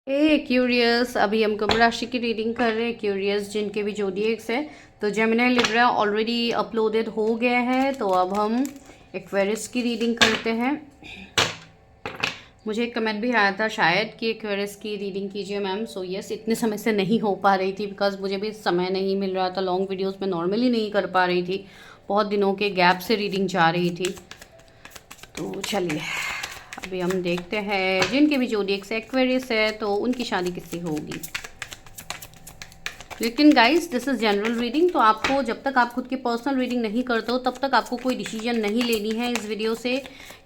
Curious, अभी हम कुंभ राशि की रीडिंग कर रहे हैं। क्यूरियस जिनके भी जोडिएक्स है, तो जेमिनी लिब्रा ऑलरेडी अपलोडेड हो गया है। तो अब हम एक्वेरियस की रीडिंग करते हैं। मुझे एक कमेंट भी आया था शायद कि एक्वेरियस की रीडिंग कीजिए मैम। सो यस, इतने समय से नहीं हो पा रही थी बिकॉज मुझे भी समय नहीं मिल रहा था। लॉन्ग वीडियोस में नॉर्मली नहीं कर पा रही थी, बहुत दिनों के गैप से रीडिंग जा रही थी। तो चलिए अभी हम देखते हैं जिनके भी जोडिएक्स एक्वेरियस है तो उनकी शादी किससे होगी। लेकिन guys this is general reading, तो आपको जब तक आप खुद की पर्सनल रीडिंग नहीं करते हो तब तक आपको कोई डिसीजन नहीं लेनी है इस वीडियो से।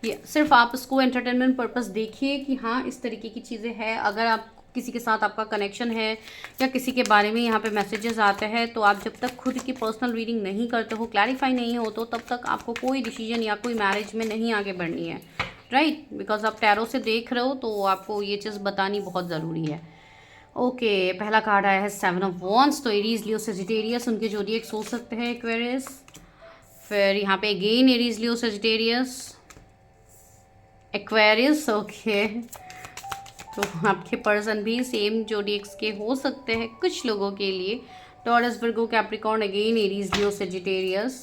ये सिर्फ आप इसको एंटरटेनमेंट पर्पस देखिए कि हाँ इस तरीके की चीज़ें हैं। अगर आप किसी के साथ आपका कनेक्शन है या किसी के बारे में यहाँ पे मैसेजेस आते हैं, तो आप जब तक खुद की पर्सनल रीडिंग नहीं करते हो, क्लैरिफाई नहीं हो, तो तब तक आपको कोई डिसीजन या कोई मैरिज में नहीं आगे बढ़नी है, राइट। बिकॉज आप टैरो से देख रहे हो तो आपको ये चीज़ बतानी बहुत ज़रूरी है। ओके पहला कार्ड आया है 7 ऑफ वॉन्ड्स। तो एरीज लियो सेजिटेरियस उनके जोडिएक्स हो सकते हैं एक्वेरियस। फिर यहाँ पे again Aries Leo Sagittarius Aquarius. Okay तो आपके पर्सन भी सेम जोडिएक्स के हो सकते हैं कुछ लोगों के लिए। Taurus Virgo Capricorn again Aries Leo Sagittarius.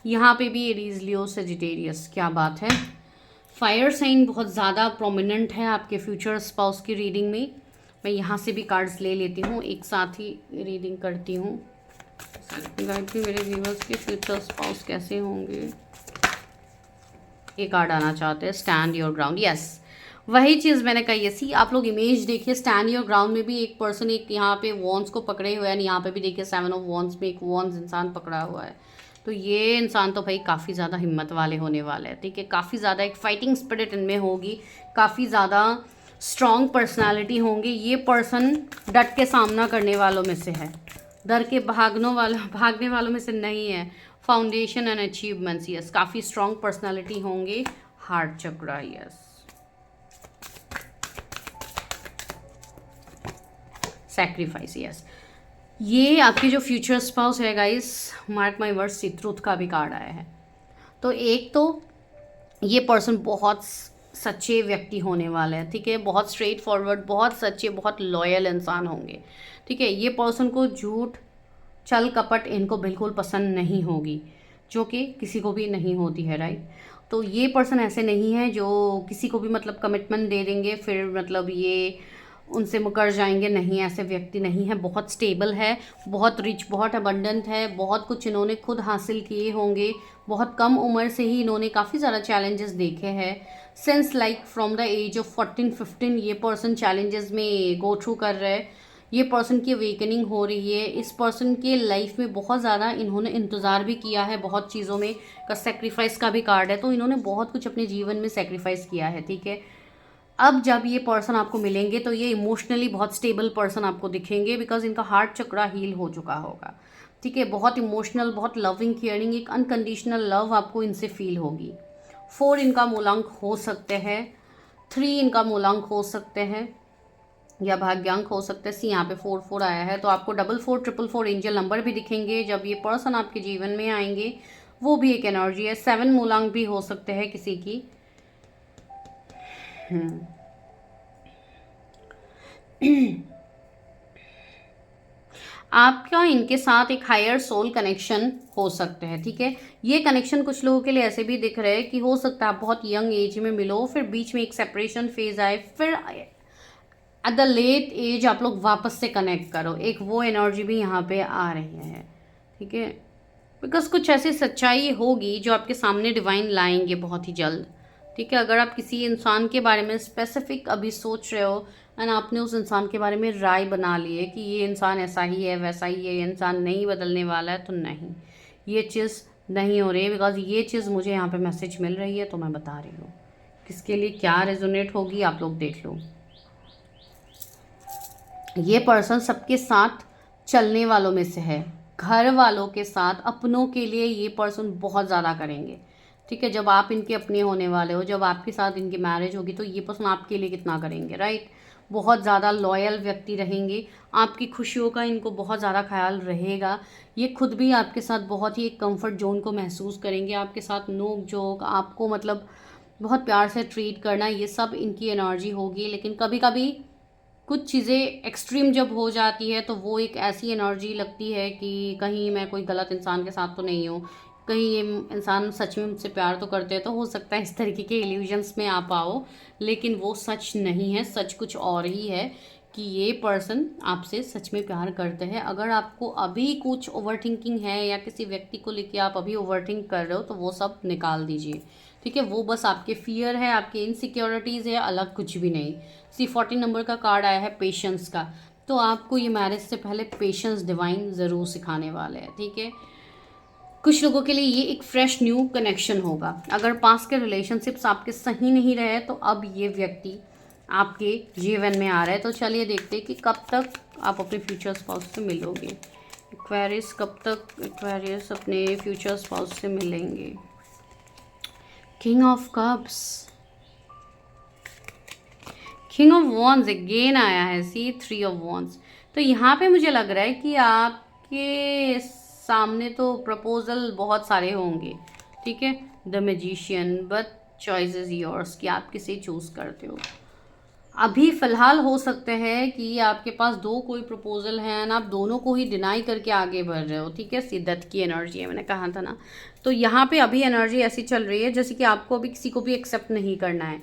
यहाँ पे भी एरीज लियो सेजिटेरियस, क्या बात है। फायर साइन बहुत ज़्यादा प्रोमिनेंट है आपके फ्यूचर स्पाउस की रीडिंग में। मैं यहाँ से भी कार्ड्स ले लेती हूँ, एक साथ ही रीडिंग करती हूँ। गायत्री मेरे व्यूअर्स के फ्यूचर स्पाउस कैसे होंगे, ये कार्ड आना चाहते हैं। स्टैंड योर ग्राउंड, यस वही चीज़ मैंने कही है। सी आप लोग इमेज देखिए, स्टैंड योर ग्राउंड में भी एक पर्सन एक यहाँ पे वॉन्स को पकड़े हुए हैं, यहाँ पे भी देखिए 7 ऑफ वॉन्स में एक वॉन्स इंसान पकड़ा हुआ है। तो ये इंसान तो भाई काफ़ी ज़्यादा हिम्मत वाले होने वाले हैं, ठीक है। काफ़ी ज़्यादा एक फाइटिंग स्पिरिट इनमें होगी, काफ़ी ज़्यादा स्ट्रॉन्ग पर्सनालिटी होंगे। ये पर्सन डट के सामना करने वालों में से है, डर के भागने वालों में से नहीं है। फाउंडेशन एंड अचीवमेंट्स, यस काफ़ी स्ट्रॉन्ग पर्सनालिटी होंगे। हार्ट चक्रा, यस सैक्रिफाइस, यस ये आपके जो फ्यूचर स्पाउस है guys, mark my words, truth का भी कार्ड आया है। तो एक तो ये पर्सन बहुत सच्चे व्यक्ति होने वाले हैं, ठीक है। बहुत स्ट्रेट फॉरवर्ड, बहुत सच्चे, बहुत लॉयल इंसान होंगे, ठीक है। ये पर्सन को झूठ छल कपट इनको बिल्कुल पसंद नहीं होगी, जो कि किसी को भी नहीं होती है, राइट। तो ये पर्सन ऐसे नहीं है जो किसी को भी मतलब कमिटमेंट दे देंगे फिर मतलब ये उनसे मुकर जाएंगे, नहीं ऐसे व्यक्ति नहीं है। बहुत स्टेबल है, बहुत रिच, बहुत अबंडेंट है, बहुत कुछ इन्होंने खुद हासिल किए होंगे। बहुत कम उम्र से ही इन्होंने काफ़ी ज़्यादा चैलेंजेस देखे हैं। Since like from the age of 14-15 ये पर्सन चैलेंजेस में गो थ्रू कर रहे हैं। ये पर्सन की अवेकनिंग हो रही है। इस पर्सन के लाइफ में बहुत ज़्यादा इन्होंने इंतज़ार भी किया है बहुत चीज़ों में का, सेक्रीफाइस का भी कार्ड है। तो इन्होंने बहुत कुछ अपने जीवन में सेक्रीफाइस किया है, ठीक है। अब जब ये पर्सन आपको मिलेंगे तो ये इमोशनली बहुत स्टेबल पर्सन आपको दिखेंगे, बिकॉज इनका हार्ट चक्रा हील हो चुका होगा, ठीक है। बहुत इमोशनल, बहुत लविंग, केयरिंग, एक अनकंडीशनल लव आपको इनसे फील होगी। 4 इनका मूलांक हो सकते हैं, 3 इनका मूलांक हो सकते हैं या भाग्यांक हो सकते हैं। सी यहाँ पे 4-4 आया है, तो आपको 44-444 एंजल नंबर भी दिखेंगे जब ये पर्सन आपके जीवन में आएंगे। वो भी एक एनर्जी है। 7 मूलांक भी हो सकते हैं किसी की। आपका इनके साथ एक हायर सोल कनेक्शन हो सकते हैं, ठीक है। ये कनेक्शन कुछ लोगों के लिए ऐसे भी दिख रहे हैं कि हो सकता है आप बहुत यंग एज में मिलो, फिर बीच में एक सेपरेशन फेज आए, फिर एट द लेट एज आप लोग वापस से कनेक्ट करो। एक वो एनर्जी भी यहाँ पे आ रही है, ठीक है। बिकॉज कुछ ऐसी सच्चाई होगी जो आपके सामने डिवाइन लाएंगे बहुत ही जल्द, ठीक है। अगर आप किसी इंसान के बारे में स्पेसिफिक अभी सोच रहे हो एंड आपने उस इंसान के बारे में राय बना ली है कि ये इंसान ऐसा ही है वैसा ही है, ये इंसान नहीं बदलने वाला है, तो नहीं, ये चीज़ नहीं हो रही है। बिकॉज ये चीज़ मुझे यहाँ पे मैसेज मिल रही है, तो मैं बता रही हूँ किसके लिए क्या रेजोनेट होगी, आप लोग देख लो। ये पर्सन सबके साथ चलने वालों में से है, घर वालों के साथ, अपनों के लिए ये पर्सन बहुत ज़्यादा करेंगे, ठीक है। जब आप इनके अपने होने वाले हो, जब आपके साथ इनकी मैरिज होगी, तो ये पर्सन आपके लिए कितना करेंगे, राइट। बहुत ज़्यादा लॉयल व्यक्ति रहेंगे, आपकी खुशियों का इनको बहुत ज़्यादा ख्याल रहेगा। ये खुद भी आपके साथ बहुत ही एक कंफर्ट जोन को महसूस करेंगे, आपके साथ नोक झोंक, आपको मतलब बहुत प्यार से ट्रीट करना, ये सब इनकी एनर्जी होगी। लेकिन कभी कभी कुछ चीज़ें एक्सट्रीम जब हो जाती है तो वो एक ऐसी एनर्जी लगती है कि कहीं मैं कोई गलत इंसान के साथ तो नहीं हूँ, कहीं ये इंसान सच में मुझसे प्यार तो करते हैं, तो हो सकता है इस तरीके के इल्यूजन्स में आप आओ, लेकिन वो सच नहीं है। सच कुछ और ही है कि ये पर्सन आपसे सच में प्यार करते हैं। अगर आपको अभी कुछ ओवर थिंकिंग है या किसी व्यक्ति को लेके आप अभी ओवर थिंक कर रहे हो तो वो सब निकाल दीजिए, ठीक है। वो बस आपके फियर है, आपके इनसिक्योरिटीज़ है, अलग कुछ भी नहीं। C14 नंबर का कार्ड आया है पेशेंस का, तो आपको ये मैरिज से पहले पेशेंस डिवाइन ज़रूर सिखाने वाले हैं, ठीक है। कुछ लोगों के लिए ये एक फ्रेश न्यू कनेक्शन होगा। अगर पास के रिलेशनशिप्स आपके सही नहीं रहे तो अब ये व्यक्ति आपके जीवन में आ रहा है। तो चलिए देखते हैं कि कब तक आप अपने फ्यूचर स्पाउस से मिलोगे। एक्वेरियस, कब तक एक्वेरियस अपने फ्यूचर स्पाउस से मिलेंगे। King of cups, king of wands again आया है, C3 ऑफ वॉन्ड्स। तो यहाँ पे मुझे लग रहा है कि आपके सामने तो प्रपोजल बहुत सारे होंगे, ठीक है। The magician, but choice is yours कि आप किसे चूज़ करते हो। अभी फ़िलहाल हो सकते हैं कि आपके पास दो कोई प्रपोजल हैं एंड आप दोनों को ही डिनाई करके आगे बढ़ रहे हो, ठीक है। सिद्धत की एनर्जी है, मैंने कहा था ना। तो यहाँ पे अभी एनर्जी ऐसी चल रही है जैसे कि आपको अभी किसी को भी एक्सेप्ट नहीं करना है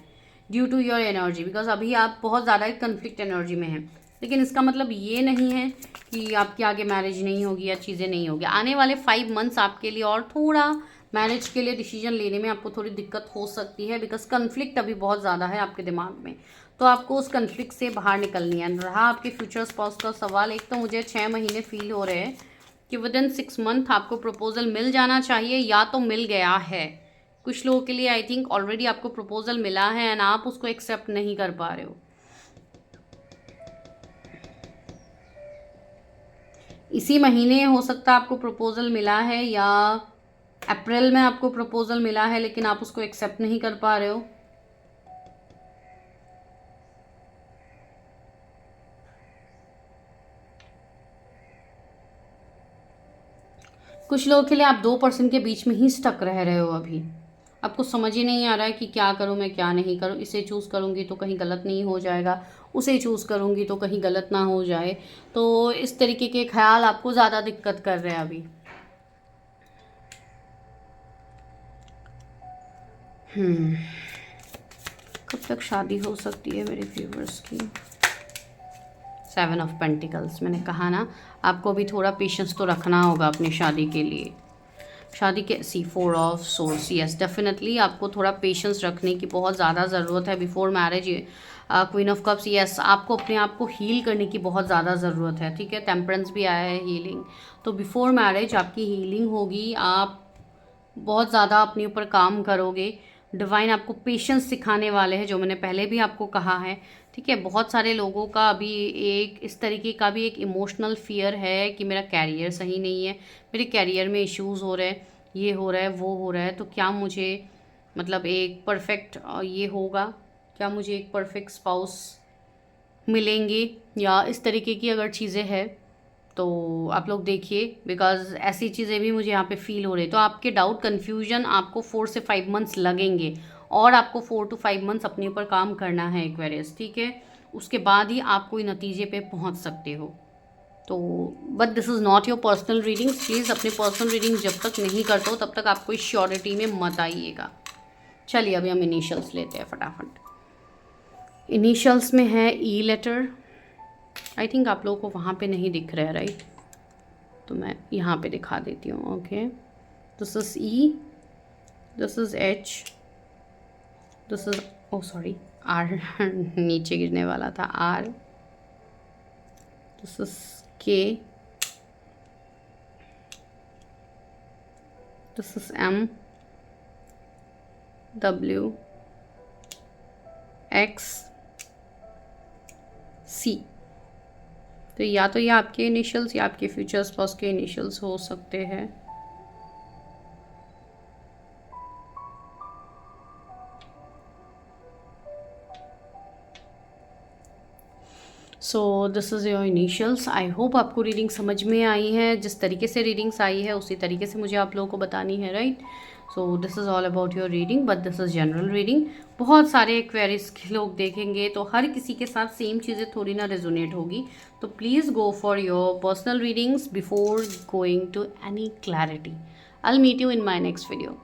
due to your energy, because अभी आप बहुत ज़्यादा एक कन्फ्लिक्ट एनर्जी में हैं। लेकिन इसका मतलब ये नहीं है कि आपके आगे मैरिज नहीं होगी या चीज़ें नहीं होगी। आने वाले 5 मंथ्स आपके लिए और थोड़ा मैरिज के लिए डिसीजन लेने में आपको थोड़ी दिक्कत हो सकती है, बिकॉज कन्फ्लिक्ट अभी बहुत ज़्यादा है आपके दिमाग में। तो आपको उस कन्फ्लिक्ट से बाहर निकलनी है। रहा आपके फ्यूचर स्पाउस का सवाल, एक तो मुझे 6 महीने फील हो रहे हैं कि विदिन 6 मंथ आपको प्रपोजल मिल जाना चाहिए या तो मिल गया है। कुछ लोगों के लिए आई थिंक ऑलरेडी आपको प्रपोजल मिला है एंड आप उसको एक्सेप्ट नहीं कर पा रहे हो। इसी महीने हो सकता है आपको प्रपोजल मिला है या अप्रैल में आपको प्रपोजल मिला है, लेकिन आप उसको एक्सेप्ट नहीं कर पा रहे हो। कुछ लोगों के लिए आप 2 पर्सन के बीच में ही स्टक रह रहे हो। अभी आपको समझ ही नहीं आ रहा है कि क्या करूं, मैं क्या नहीं करूं। इसे चूज़ करूंगी तो कहीं गलत नहीं हो जाएगा, उसे चूज़ करूंगी तो कहीं गलत ना हो जाए। तो इस तरीके के ख्याल आपको ज़्यादा दिक्कत कर रहे हैं अभी। कब तक शादी हो सकती है मेरे व्यूवर्स की। 7 ऑफ पेंटिकल्स, मैंने कहा ना आपको अभी थोड़ा पेशेंस तो रखना होगा अपनी शादी के लिए। शादी के C4 of source, yes definitely आपको थोड़ा पेशेंस रखने की बहुत ज़्यादा ज़रूरत है before marriage. Queen of cups, yes आपको अपने आप को हील करने की बहुत ज़्यादा ज़रूरत है, ठीक है। टेम्परेंस भी आया है, हीलिंग। तो बिफोर मैरिज आपकी हीलिंग होगी, आप बहुत ज़्यादा अपने ऊपर काम करोगे। डिवाइन आपको पेशेंस सिखाने वाले हैं, जो मैंने पहले भी आपको कहा है, ठीक है। बहुत सारे लोगों का अभी एक इस तरीके का भी एक इमोशनल फियर है कि मेरा कैरियर सही नहीं है, मेरे कैरियर में इश्यूज़ हो रहे हैं, ये हो रहा है, वो हो रहा है। तो क्या मुझे मतलब एक परफेक्ट ये होगा, क्या मुझे एक परफेक्ट स्पाउस मिलेंगे, या इस तरीके की अगर चीज़ें हैं तो आप लोग देखिए, बिकॉज ऐसी चीज़ें भी मुझे यहाँ पे फील हो रही है। तो आपके डाउट कन्फ्यूजन आपको 4 से 5 मंथ्स लगेंगे और आपको 4 to 5 मंथ्स अपने ऊपर काम करना है एक्वेरियस, ठीक है। उसके बाद ही आप कोई नतीजे पे पहुँच सकते हो। तो but this is not your personal reading. Please अपनी पर्सनल रीडिंग जब तक नहीं करते हो तब तक आप कोई श्योरिटी में मत आइएगा। चलिए अभी हम इनिशियल्स लेते हैं फटाफट। इनिशियल्स में है E लेटर। आई थिंक आप लोगों को वहाँ पे नहीं दिख रहा है, राइट। तो मैं यहाँ पे दिखा देती हूँ। Okay, this is E, this is H, this is O sorry R नीचे गिरने वाला था, R, this is K, this is M, W, X, C। तो या तो ये आपके इनिशियल्स या आपके फ्यूचर स्पाउस के इनिशियल्स हो सकते हैं। So this is your initials. I hope आपको रीडिंग समझ में आई है। जिस तरीके से रीडिंग्स आई है उसी तरीके से मुझे आप लोगों को बतानी है, right. So this is all about your reading, but this is general reading. बहुत सारे एक्वेरियस के लोग देखेंगे तो हर किसी के साथ सेम चीज़ें थोड़ी ना रेजोनेट होगी, तो please go for your personal readings before going to any clarity. I will meet you in my next video.